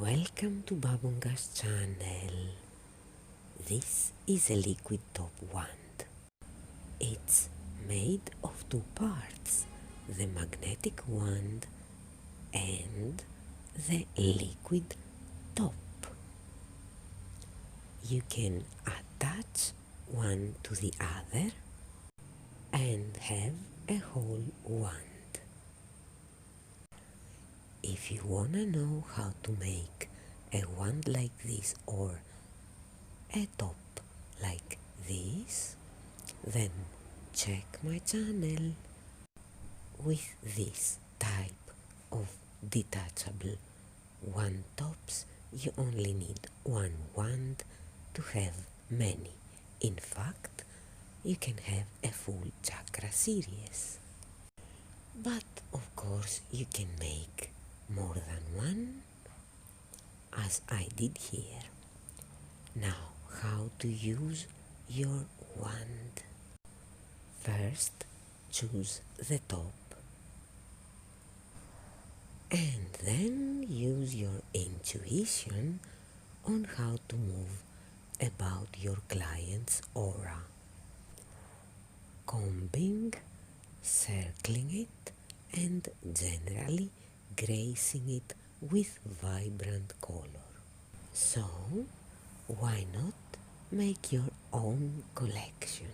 Welcome to Babonga's channel. This is a liquid top wand. It's made of two parts, the magnetic wand and the liquid top. You can attach one to the other and have a whole wand. If you wanna know how to make a wand like this or a top like this, then check my channel. With this type of detachable wand tops, you only need one wand to have many. In fact, you can have a full chakra series. But of course you can make more than one, as I did here. Now, how to use your wand? First, choose the top and then use your intuition on how to move about your client's aura. Combing, circling it, and generally gracing it with vibrant color. So, why not make your own collection?